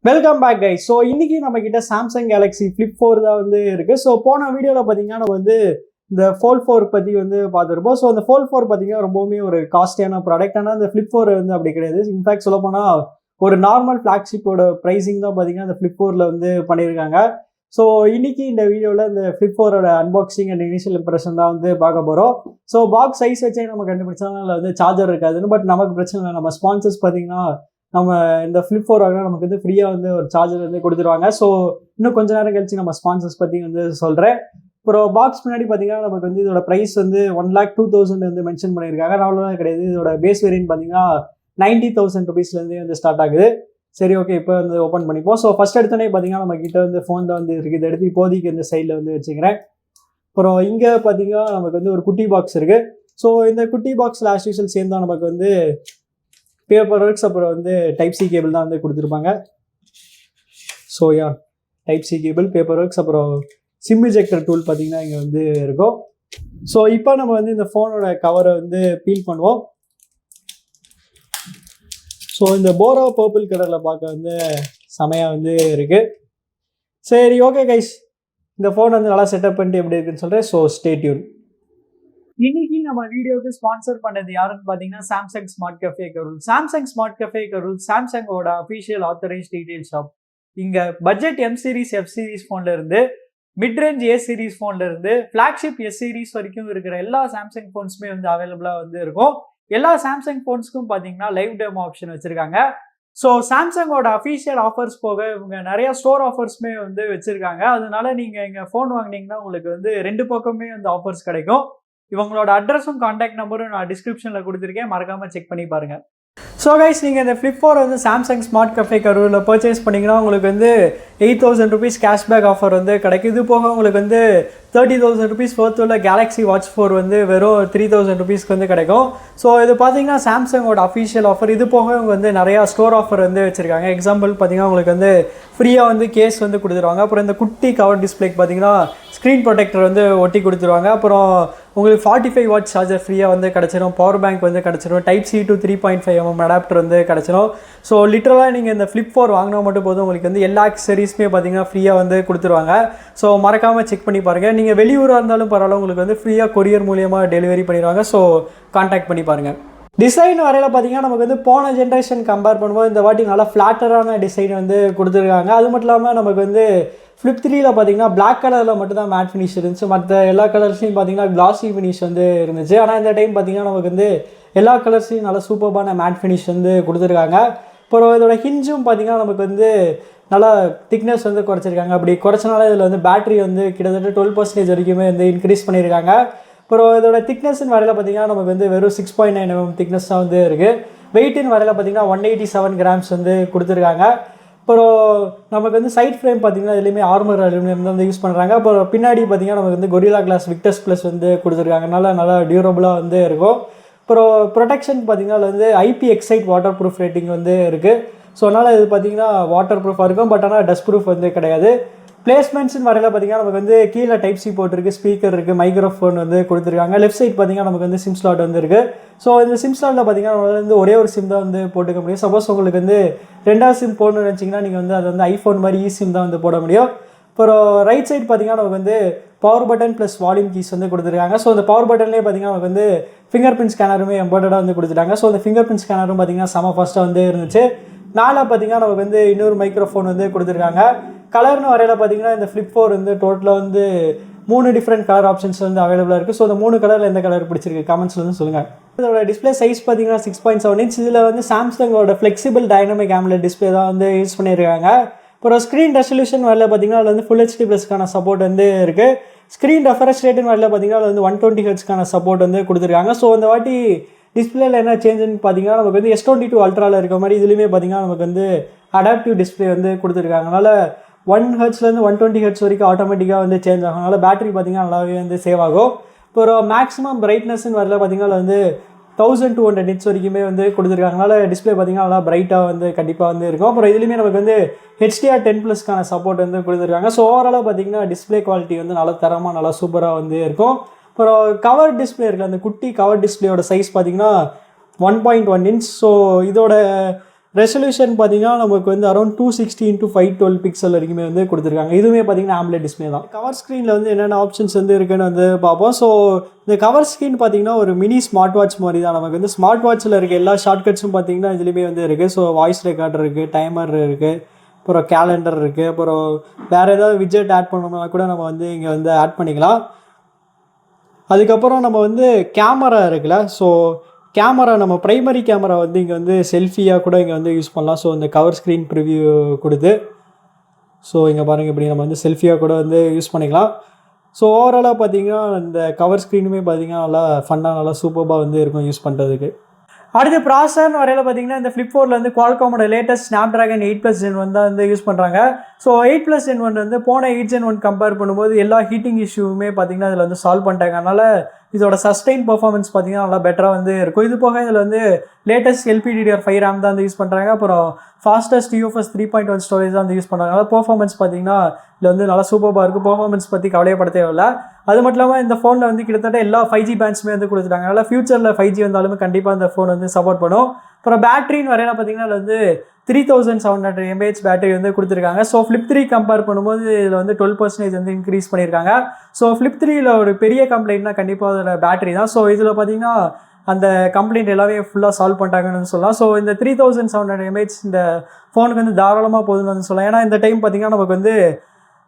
Welcome back guys. So இன்னைக்கு நம்ம கிட்ட சாம்சங் கேலக்ஸி ஃபிளிப் 4 தான் வந்து இருக்கு. ஸோ போன வீடியோவில் பார்த்தீங்கன்னா நம்ம வந்து இந்த ஃபோல்ட் 4 பற்றி வந்து பார்த்துருப்போம். ஸோ அந்த ஃபோல்ட் 4 பார்த்தீங்கன்னா ரொம்பவுமே ஒரு காஸ்ட்லியான ப்ராடக்ட். ஆனால் அந்த ஃபிளிப் 4 வந்து அப்படி கிடையாது. இன்ஃபேக்ட் சொல்ல போனால் ஒரு நார்மல் ஃப்ளாக்ஷிப்போட ப்ரைஸிங் தான் பார்த்தீங்கன்னா அந்த ஃபிளிப் 4ல வந்து பண்ணியிருக்காங்க. ஸோ இன்னைக்கு இந்த வீடியோவில் இந்த ஃபிளிப் 4ஓட அன்பாக்சிங் அண்ட் இனிஷியல் இம்ப்ரெஷன் தான் வந்து பார்க்க போகிறோம். ஸோ பாக்ஸ் சைஸ் வச்சே நம்ம கண்டுபிடிச்சாலும் அதில் வந்து சார்ஜர் இருக்காதுன்னு. பட் நமக்கு பிரச்சனை இல்லை. நம்ம ஸ்பான்சர்ஸ் பார்த்தீங்கன்னா நம்ம இந்த ஃபிளிப் 4 வாங்கினா நமக்கு வந்து ஃப்ரீயாக வந்து ஒரு சார்ஜர் வந்து கொடுத்துருவாங்க. ஸோ இன்னும் கொஞ்ச நேரம் கழிச்சு நம்ம ஸ்பான்சர்ஸ் பற்றி வந்து சொல்கிறேன். அப்புறம் பாக்ஸ் முன்னாடி பார்த்தீங்கன்னா நமக்கு வந்து இதோட ப்ரைஸ் வந்து 1,02,000 வந்து மென்ஷன் பண்ணியிருக்காங்க. அவ்வளோதான் கிடையாது. இதோட பேஸ் வேரியன்ட் பார்த்தீங்கன்னா 90,000 ருபீஸ்லேருந்து வந்து ஸ்டார்ட் ஆகுது. சரி, ஓகே, இப்போ வந்து ஓப்பன் பண்ணிப்போம். ஸோ ஃபஸ்ட் எடுத்தோடனே பார்த்தீங்கன்னா நம்ம கிட்ட வந்து ஃபோன் தான் வந்து இருக்குது. இதை எடுத்து இப்போதைக்கு இந்த சைடில் வந்து வச்சுக்கிறேன். அப்புறம் இங்கே பார்த்தீங்கன்னா நமக்கு வந்து ஒரு குட்டி பாக்ஸ் இருக்குது. ஸோ இந்த குட்டி பாக்ஸில் ஆஸ் யூஷுவல் சேர்ந்தால் நமக்கு வந்து பேப்பர் ஒர்க்ஸ், அப்புறம் வந்து டைப் சி கேபிள் தான் வந்து கொடுத்துருப்பாங்க. So type C cable, paper works, அப்புறம் சிம் இஜெக்டர் டூல் பார்த்தீங்கன்னா இங்கே வந்து இருக்கும். ஸோ இப்போ நம்ம வந்து இந்த ஃபோனோட கவரை வந்து பீல் பண்ணுவோம். ஸோ இந்த போரோ பர்பிள் கலரில் பார்க்க வந்து செமையாக வந்து இருக்குது. சரி, ஓகே கைஸ், இந்த ஃபோன் வந்து நல்லா செட்டப் பண்ணிட்டு எப்படி இருக்குன்னு சொல்கிறேன். So stay tune. இன்னைக்கு நம்ம வீடியோக்கு ஸ்பான்சர் பண்ணது யாருன்னு பார்த்தீங்கன்னா Samsung smart cafe Karur. Samsung smart cafe Karur சாம்சங்கோட அஃபிஷியல் ஆத்தரைஸ் டீடைல் ஷாப். இங்கே budget M series, F series ஃபோன்ல இருந்து மிட் ரேஞ்ச் ஏ சீரிஸ் ஃபோன்ல இருந்து ஃபிளாக்ஷிப் எஸ் சீரிஸ் வரைக்கும் இருக்கிற எல்லா சாம்சங் ஃபோன்ஸுமே வந்து அவைலபிளாக வந்து இருக்கும். எல்லா சாம்சங் ஃபோன்ஸ்க்கும் பார்த்தீங்கன்னா லைவ் டெமோ ஆப்ஷன் வச்சிருக்காங்க. ஸோ சாம்சங்கோட அஃபிஷியல் ஆஃபர்ஸ் போக இவங்க நிறைய ஸ்டோர் ஆஃபர்ஸுமே வந்து வச்சிருக்காங்க. அதனால நீங்கள் இங்கே ஃபோன் வாங்கினீங்கன்னா உங்களுக்கு வந்து ரெண்டு பக்கமே வந்து ஆஃபர்ஸ் கிடைக்கும். இவங்களோட அட்ரஸும் கான்டாக்ட் நம்பரும் நான் டிஸ்கிரிப்ஷனில் கொடுத்துருக்கேன், மறக்காமல் செக் பண்ணி பாருங்கள். ஸோ கைஸ், நீங்கள் இந்த ஃபிளிப் 4 வந்து சாம்சங் ஸ்மார்ட் கஃபே கரூரில் பர்ச்சேஸ் பண்ணிங்கன்னா உங்களுக்கு வந்து 8,000 ருபீஸ் கேஷ்பேக் ஆஃபர் வந்து கிடைக்கும். இது போக உங்களுக்கு வந்து 30,000 ருபீஸ் ஒர்த் உள்ள கேலக்ஸி வாட்ச் 4 வந்து வெறும் 3,000 ருபீஸ்க்கு வந்து கிடைக்கும். ஸோ இது பார்த்தீங்கன்னா சாம்சங்கோட அஃபிஷியல் ஆஃபர். இது போக இவங்க வந்து நிறையா ஸ்டோர் ஆஃபர் வந்து வச்சுருக்காங்க. எக்ஸாம்பிள் பார்த்தீங்கன்னா உங்களுக்கு வந்து ஃப்ரீயாக வந்து கேஸ் வந்து கொடுத்துருவாங்க. அப்புறம் இந்த குட்டி கவர் டிஸ்பிளேக்கு பார்த்தீங்கன்னா ஸ்க்ரீன் ப்ரொடெக்டர் வந்து ஒட்டி கொடுத்துருவாங்க. அப்புறம் உங்களுக்கு 45 வாட் சார்ஜர் ஃப்ரீயாக வந்து கிடச்சிடும். பவர் பேங்க் வந்து கிடச்சிடும். Type C to 3.5 mm adapter வந்து கிடச்சிடும். ஸோ லிட்டரலாக நீங்கள் இந்த ஃபிளிப் 4 வாங்கினா மட்டும் போதும், உங்களுக்கு வந்து எல்லா ஆக்சசரிஸுமே பார்த்தீங்கன்னா ஃப்ரீயாக வந்து கொடுத்துருவாங்க. ஸோ மறக்காமல் செக் பண்ணி பாருங்கள். நீங்கள் வெளியூராக இருந்தாலும் பரவாயில்ல, உங்களுக்கு வந்து ஃப்ரீயாக கொரியர் மூலியமாக டெலிவரி பண்ணிடுவாங்க. ஸோ கான்டாக்ட் பண்ணி பாருங்கள். டிசைன் வரையில் பார்த்தீங்கன்னா நமக்கு வந்து போன ஜென்ரேஷன் கம்பேர் பண்ணும்போது இந்த வாட்டி நல்லா ஃப்ளாட்டரான டிசைன் வந்து கொடுத்துருக்காங்க. அது மட்டும் இல்லாமல் நமக்கு வந்து ஃபிளிப் 3ல பார்த்தீங்கன்னா பிளாக் கலரில் மட்டும் தான் மேட் ஃபினிஷ் இருந்துச்சு. மற்ற எல்லா கலர்ஸ்லையும் பார்த்தீங்கன்னா கிளாசி ஃபினிஷ் வந்து இருந்துச்சு. ஆனால் இந்த டைம் பார்த்தீங்கன்னா நமக்கு வந்து எல்லா கலர்ஸ்லையும் நல்லா சூப்பர்பான மேட் ஃபினிஷ் வந்து கொடுத்துருக்காங்க. அப்புறம் இதோட ஹிஞ்சும் பார்த்தீங்கன்னா நமக்கு வந்து நல்லா திக்னஸ் வந்து குறைச்சிருக்காங்க. அப்படி குறைச்சனால இதில் வந்து பேட்டரி வந்து கிட்டத்தட்ட 12% வரைக்குமே வந்து இன்க்ரீஸ் பண்ணியிருக்காங்க. அப்புறம் இதோட திக்னஸ்ன்னு வரையில் பார்த்தீங்கன்னா நமக்கு வந்து வெறும் 6.9 mm திக்னஸ் தான் வந்து இருக்குது. வெயிட்டின்னு வரையில் பார்த்தீங்கன்னா 187 கிராம்ஸ் வந்து கொடுத்துருக்காங்க. அப்புறம் நமக்கு வந்து சைட் ஃப்ரேம் பார்த்தீங்கன்னா இதுலேயுமே ஆர்மர் அலுமினியம் தான் வந்து யூஸ் பண்ணுறாங்க. அப்புறம் பின்னாடி பார்த்தீங்கன்னா நமக்கு வந்து கொரில்லா கிளாஸ் விக்டர்ஸ் ப்ளஸ் வந்து கொடுத்துருக்காங்க. நல்லா டியூரபுளாக வந்து இருக்கும். அப்புறம் ப்ரொடெக்ஷன் பார்த்தீங்கன்னா அதில் வந்து IPX8 வாட்டர் ப்ரூஃப் ரேட்டிங் வந்து இருக்குது. ஸோ அதனால் இது பார்த்தீங்கன்னா வாட்டர் ப்ரூஃபாக இருக்கும். பட் ஆனால் டஸ்ட் ப்ரூஃப் வந்து கிடையாது. பிளேஸ்மெண்ட்ஸ்னு வரையில் பார்த்தீங்கன்னா நமக்கு வந்து கீழே டைப் சி போர்ட் இருக்குது, ஸ்பீக்கர் இருக்குது, மைக்ரோஃபோன் வந்து கொடுத்துருக்காங்க. லெஃப்ட் சைட் பார்த்தீங்கன்னா நமக்கு வந்து சிம் ஸ்லாட் வந்து இருக்குது. ஸோ இந்த சிம் ஸ்லாட்டில் பார்த்தீங்கன்னா நம்ம வந்து ஒரே ஒரு சிம் தான் வந்து போட்டுக்க முடியும். சப்போஸ் உங்களுக்கு வந்து ரெண்டாவது சிம் போடணும்னு நினச்சிங்கன்னா நீங்கள் வந்து அது வந்து ஐஃபோன் மாதிரி சிம் தான் வந்து போட முடியும். அப்புறம் ரைட் சைட் பார்த்தீங்கன்னா நமக்கு வந்து power button plus volume keys வந்து கொடுத்துருக்காங்க. ஸோ அந்த பவர் பட்டன்லேயே பார்த்தீங்கன்னா நமக்கு வந்து ஃபிங்கர் பிரிண்ட் ஸ்கேனருமே எம்பார்டடாக வந்து கொடுத்துட்டாங்க. ஸோ அந்த ஃபிங்கர் பிரிண்ட் ஸ்கேனரும் பார்த்தீங்கன்னா செம ஃபாஸ்ட்டாக வந்து இருந்துச்சு. மேலே பார்த்தீங்கன்னா நமக்கு வந்து இன்னொரு மைக்ரோஃபோன் வந்து கொடுத்துருக்காங்க. கலர்னு வரையில் பார்த்தீங்கன்னா இந்த ஃபிளிப் 4 வந்து டோட்டலாக வந்து 3 டிஃப்ரெண்ட் கலர் ஆப்ஷன்ஸ் வந்து அவைலபிளாக இருக்குது. ஸோ அந்த 3 கலரில் எந்த கலர் பிடிச்சிருக்கு கமெண்ட்ஸில் வந்து சொல்லுங்கள். இதோட டிஸ்பிளே சைஸ் பார்த்தீங்கன்னா 6.7 inch. இதில் வந்து சாம்சங்கோட ஃப்ளெக்சிபிள் டைனமிக் AMOLED டிஸ்பிளே தான் வந்து யூஸ் பண்ணியிருக்காங்க. அப்புறம் ஸ்க்ரீன் ரெசல்யூஷன் வரல பார்த்தீங்கன்னா அதில் வந்து ஃபுல் HD ப்ளஸ்க்கான சப்போர்ட் வந்து இருக்குது. ஸ்க்ரீன் ரெஃப்ரெஷ் ரேட்டுன்னு வரல பார்த்தீங்கன்னா அதில் வந்து 120 Hzக்கான சப்போர்ட் வந்து கொடுத்துருக்காங்க. ஸோ அந்த வாட்டி டிஸ்பிளேல என்ன சேஞ்சுன்னு பார்த்தீங்கன்னா நமக்கு வந்து S22 அல்ட்ராவில் இருக்க மாதிரி இதுலேயுமே பார்த்தீங்கன்னா நமக்கு வந்து அடாப்டிவ் டிஸ்பிளே வந்து கொடுத்துருக்காங்க. அதனால் 1 Hzலேருந்து 120 Hz வரைக்கும் ஆட்டோமேட்டிக்காக வந்து சேஞ்ச் ஆகும். அதனால் பேட்டரி பார்த்தீங்கன்னா நல்லாவே வந்து சேவ் ஆகும். அப்புறம் மேக்ஸிமம் பிரைட்னஸ்ன்னு வரல பார்த்தீங்கன்னா அதில் வந்து 1200 nits வரைக்குமே வந்து கொடுத்துருக்காங்க. அதனால் டிஸ்பிளே பார்த்தீங்கன்னா நல்லா பிரைட்டாக வந்து கண்டிப்பாக வந்து இருக்கும். அப்புறம் இதுலேயுமே நமக்கு வந்து HDR10+க்கான சப்போர்ட் வந்து கொடுத்துருக்காங்க. ஸோ ஓவராலாக பார்த்தீங்கன்னா டிஸ்பிளே குவாலிட்டி வந்து நல்லா தரமாக நல்லா சூப்பராக வந்து இருக்கும். அப்புறம் கவர் டிஸ்பிளே இருக்குது. அந்த குட்டி கவர் டிஸ்பிளேயோட சைஸ் பார்த்தீங்கன்னா 1.1 inch. ஸோ இதோட ரெசல்யூஷன் பார்த்தீங்கன்னா நமக்கு வந்து அரௌண்ட் 260x512 பிக்சல் வரைக்குமே வந்து கொடுத்துருக்காங்க. இதுவுமே பார்த்தீங்கன்னா AMOLED டிஸ்பிளே தான். கவர் ஸ்க்ரீனில் வந்து என்னென்ன ஆப்ஷன்ஸ் வந்து இருக்குன்னு வந்து பார்ப்போம். ஸோ இந்த கவர் ஸ்க்ரீன் பார்த்தீங்கன்னா ஒரு மினி ஸ்மார்ட் வாட்ச் மாதிரி தான். நமக்கு வந்து ஸ்மார்ட் வாட்சில் இருக்க எல்லா ஷார்ட்கட்ஸும் பார்த்தீங்கன்னா இதுலேயுமே வந்து இருக்குது. ஸோ வாய்ஸ் ரெக்கார்டர் இருக்குது, டைமர் இருக்குது, அப்புறம் கேலண்டர் இருக்குது, அப்புறம் வேறு ஏதாவது விட்ஜெட் ஆட் பண்ணணும்னா கூட நம்ம வந்து இங்கே வந்து ஆட் பண்ணிக்கலாம். அதுக்கப்புறம் நம்ம வந்து கேமரா இருக்குல்ல, ஸோ கேமரா நம்ம ப்ரைமரி கேமரா வந்து இங்கே வந்து செல்ஃபியாக கூட இங்கே வந்து யூஸ் பண்ணலாம். ஸோ இந்த கவர் ஸ்க்ரீன் ப்ரிவ்யூ கொடுத்து ஸோ இங்கே பாருங்கள் இப்படி நம்ம வந்து செல்ஃபியாக கூட வந்து யூஸ் பண்ணிக்கலாம். ஸோ ஓவராலாக பார்த்தீங்கன்னா இந்த கவர் ஸ்க்ரீனுமே பார்த்தீங்கன்னா நல்லா ஃபன்னாக நல்லா சூப்பராக வந்து இருக்கும் யூஸ் பண்ணுறதுக்கு. அடுத்து ப்ராசர்னு வரையில் பார்த்தீங்கன்னா இந்த ஃப்ளிப் 4ல வந்து குவால்காமோட லேட்டஸ்ட் ஸ்னாப்ட்ராகன் 8+Gen 1 தான் வந்து யூஸ் பண்ணுறாங்க. ஸோ 8+Gen 1 வந்து போன 8Gen 1 கம்பேர் பண்ணும்போது எல்லா ஹீட்டிங் இஷ்யூவுமே பார்த்தீங்கன்னா இதில் வந்து சால்வ் பண்ணிட்டாங்க. அதனால் இதோட சஸ்டெயின் பர்ஃபார்மன்ஸ் பார்த்தீங்கன்னா நல்லா பெட்டராக வந்து இருக்கும். இது போக இதில் வந்து லேட்டஸ்ட் LPDDR5 RAM தான் வந்து யூஸ் பண்ணுறாங்க. அப்புறம் ஃபாஸ்டஸ்ட் UFS 3.1 ஸ்டோரேஜ் தான் வந்து யூஸ் பண்ணுறாங்க. அதனால் பர்ஃபார்மன்ஸ் பார்த்தீங்கன்னா இதில் வந்து நல்லா சூப்பராக இருக்குது. பர்ஃபார்மன்ஸ் பற்றி கவலையப்பட தேவையில்லை. அது மட்டும் இல்லாமல் இந்த ஃபோனில் வந்து கிட்டத்தட்ட எல்லா 5G பேண்ட்ஸுமே வந்து கொடுத்துட்டாங்க. அதனால் ஃபியூச்சரில் 5G வந்தாலுமே கண்டிப்பாக இந்த ஃபோன் வந்து சப்போர்ட் பண்ணும். அப்புறம் பேட்டரின்னு வரையில் பார்த்தீங்கன்னா இதில் வந்து 3700 mAh பேட்டரி வந்து கொடுத்துருக்காங்க. ஸோ ஃப்ளிப் 3 கம்பேர் பண்ணும்போது இதில் வந்து 12% வந்து இன்க்ரீஸ் பண்ணியிருக்காங்க. ஸோ ஃப்ளிப் 3ல ஒரு பெரிய கம்ப்ளைண்ட்னா கண்டிப்பாக அதில் பேட்டரி தான். ஸோ இதில் பார்த்தீங்கன்னா அந்த கம்ப்ளைண்ட் எல்லாமே ஃபுல்லாக சால்வ் பண்ணிட்டாங்கன்னு சொல்லலாம். ஸோ இந்த 3700 mAh இந்த ஃபோனுக்கு வந்து தாராளமாக போதுன்னு வந்து சொல்லலாம். ஏன்னா இந்த டைம் பார்த்தீங்கன்னா நமக்கு வந்து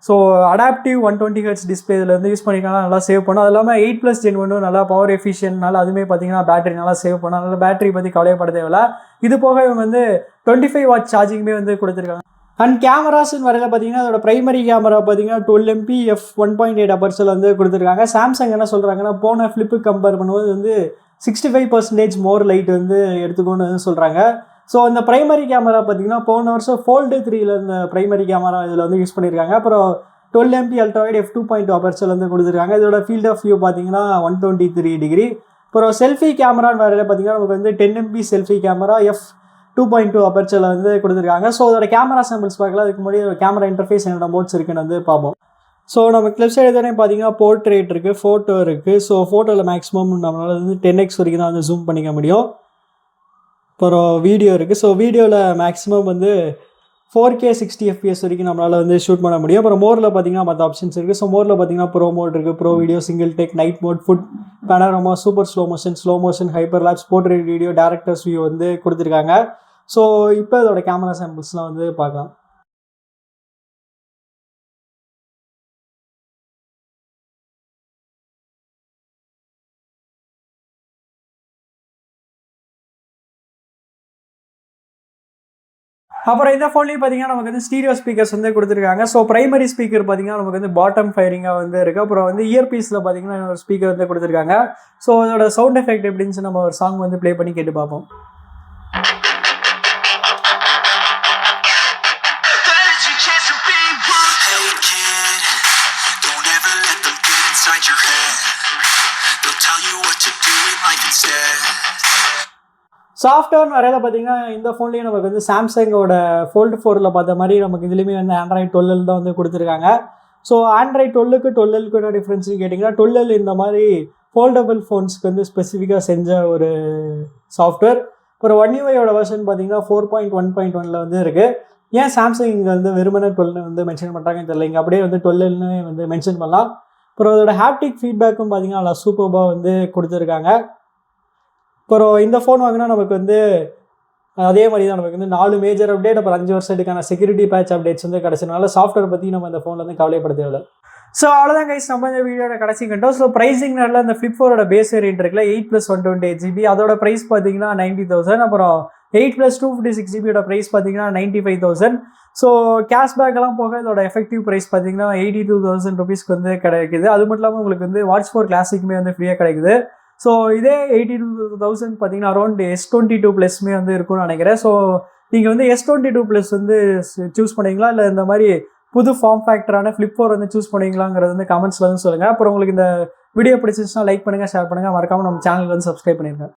ஸோ அடாப்டிவ் 120Hz டிஸ்பிளே இதில் வந்து யூஸ் பண்ணிக்கலாம், நல்லா சேவ் பண்ணும். அது இல்லாமல் 8+Gen 1 நல்லா பவர் எஃபிஷியன்ட்னால அதுவுமே பார்த்தீங்கன்னா பேட்டரி நல்லா சேவ் பண்ணும். அதனால் பேட்டரி பற்றி கவலைப்பட தேவையில்ல. இது போக இவங்க வந்து 25 வாட் சார்ஜிங்குமே வந்து கொடுத்துருக்காங்க. அண்ட் கேமராஸ்ன்னு வரையில் பார்த்தீங்கன்னா அதோட ப்ரைமரி கேமரா பார்த்தீங்கன்னா 12 MP f1.8 அப்பர்ச்சரில் வந்து கொடுத்துருக்காங்க. சாம்சங் என்ன சொல்கிறாங்கன்னா போன ஃப்ளிப்புக்கு கம்பேர் பண்ணும்போது வந்து 65% மோர் லைட் வந்து எடுத்துக்கோன்னு சொல்கிறாங்க. ஸோ இந்த ப்ரைமரி கேமரா பார்த்தீங்கன்னா போன வருஷம் Fold 3ல இந்த ப்ரைமரி கேமரா இதில் வந்து யூஸ் பண்ணியிருக்காங்க. அப்புறம் 12 MP அல்ட்ராவைட் f2.2 அப்பர்ச்சரில் வந்து கொடுத்துருக்காங்க. இதோட ஃபீல்ட் ஆஃப் வியூ பார்த்தீங்கன்னா 123 டிகிரி. அப்புறம் செல்ஃபி கேமரான்னு வரையில் பார்த்தீங்கன்னா நமக்கு வந்து 10 MP செல்ஃபி கேமரா f2.2 அப்பர்ச்சரில் வந்து கொடுத்துருக்காங்க. ஸோ அதோட கேமரா சாம்பிள்ஸ் பார்க்கலாம். அதுக்கு முன்னாடி ஒரு கேமரா இன்டர்ஃபேஸ் என்னோட மோட்ஸ் இருக்குன்னு வந்து பார்ப்போம். ஸோ நமக்கு லெஃப்ட் சைடு தானே பார்த்தீங்கன்னா போர்ட்ரேட் இருக்குது, ஃபோட்டோ இருக்குது. ஸோ ஃபோட்டோவில் மேக்ஸிமம் நம்மளால் வந்து 10x வரைக்கும் தான் வந்து ஜூம் பண்ணிக்க முடியும். அப்புறம் வீடியோ இருக்குது. ஸோ வீடியோவில் மேக்ஸிமம் வந்து 4K 60 FPS வரைக்கும் நம்மளால் வந்து ஷூட் பண்ண முடியும். அப்புறம் மோரில் பார்த்தீங்கன்னா மற்ற ஆப்ஷன்ஸ் இருக்குது. ஸோ மோரில் பார்த்தீங்கன்னா ப்ரோ மோட் இருக்குது, pro video, single take, night mode, food panorama, super slow motion, hyper lapse, portrait video, director's view வந்து கொடுத்துருக்காங்க. ஸோ இப்போ இதோட கேமரா சாம்பிள்ஸ்லாம் வந்து பார்க்கலாம். அப்புறம் இந்த ஃபோன்லேயும் பார்த்தீங்கன்னா நமக்கு வந்து ஸ்டீரியோ ஸ்பீக்கர்ஸ் வந்து கொடுத்துருக்காங்க. ஸோ ப்ரைமரி ஸ்பீக்கர் பார்த்தீங்கன்னா நமக்கு வந்து பாட்டம் ஃபயரிங்காக வந்து இருக்குது. அப்புறம் வந்து இயர்பீஸில் பார்த்தீங்கன்னா ஒரு ஸ்பீக்கர் வந்து கொடுத்துருக்காங்க. ஸோ அதோட சவுண்ட் எஃபெக்ட் எப்படின்னு நம்ம ஒரு சாங் வந்து ப்ளே பண்ணி கேட்டு பார்ப்போம். சாஃப்ட்வேர்னு வரையில் பார்த்தீங்கன்னா இந்த ஃபோன்லேயும் நமக்கு வந்து சாம்சங்கோட Fold 4ல் பார்த்த மாதிரி நமக்கு இதுலேயுமே வந்து Android 12 தான் வந்து கொடுத்துருக்காங்க. ஸோ Android 12க்கு 12க்கு என்ன டிஃப்ரென்ஸ்னு கேட்டிங்கன்னா 12 இந்த மாதிரி ஃபோல்டபுள் ஃபோன்ஸ்க்கு வந்து ஸ்பெசிஃபிக்காக செஞ்ச ஒரு சாஃப்ட்வேர். அப்புறம் One UIயோட வெர்ஷன் பார்த்தீங்கன்னா 4.1.1ல் வந்து இருக்குது. ஏன் சாம்சங் இங்கே வந்து வெறுமனே 12 வந்து மென்ஷன் பண்ணுறாங்கன்னு தெரியல, இங்கே அப்படியே வந்து 12ன்னு வந்து மென்ஷன் பண்ணலாம். அப்புறம் அதோட ஹாப்டிக் ஃபீட்பேக்கும் பார்த்தீங்கன்னா நல்லா சூப்பராக வந்து கொடுத்துருக்காங்க. அப்புறம் இந்த ஃபோன் வாங்கினா நமக்கு வந்து அதே மாதிரி தான் நமக்கு வந்து 4 மேஜர் அப்டேட், அப்புறம் 5 வருஷத்துக்கான செக்யூரிட்டி பேட்ச் அப்டேட்ஸ் வந்து கிடச்சதுனால சாஃப்ட்வேர் பற்றி நம்ம இந்த ஃபோனில் வந்து கவலைப்பட தேவையில்லை. ஸோ அவ்வளோதான் கைஸ், நம்ம இந்த வீடியோட கடைசி கண்டோம். ஸோ ப்ரைஸிங் நல்ல இந்த ஃப்ளிப் 4ஓட பேஸ் வேரியன்ட் இருக்குல்ல 8+128GB அதோட ப்ரைஸ் பார்த்தீங்கன்னா 90,000. அப்புறம் 8+256GB ப்ரைஸ் பார்த்தீங்கன்னா 95,000. ஸோ கேஷ்பேக்கெல்லாம் போக இதோட எஃபெக்டிவ் ப்ரைஸ் பார்த்தீங்கன்னா 82,000 ருபீஸ்க்கு வந்து கிடைக்குது. அது மட்டும் இல்லாமல் உங்களுக்கு வந்து வாட்ச் 4 கிளாசிக்குமே வந்து ஃப்ரீயாக கிடைக்குது. ஸோ இதே 82,000 பார்த்தீங்கன்னா அரௌண்ட் S22 ப்ளஸ்மே வந்து இருக்கும்னு நினைக்கிறேன். ஸோ நீங்கள் வந்து S22 ப்ளஸ் வந்து சூஸ் பண்ணிங்களா, இல்லை இந்த மாதிரி புது ஃபார்ம் ஃபேக்டரான ஃப்ளிப் 4 வந்து சூஸ் பண்ணுவீங்களாங்கிறது வந்து கமெண்ட்ஸில் வந்து சொல்லுங்கள். அப்புறம் உங்களுக்கு இந்த வீடியோ பிடிச்சிருச்சுன்னா லைக் பண்ணுங்கள், ஷேர் பண்ணுங்கள், மறக்காமல் நம்ம சேனலுக்கு வந்து சப்ஸ்கிரைப் பண்ணிடுங்க.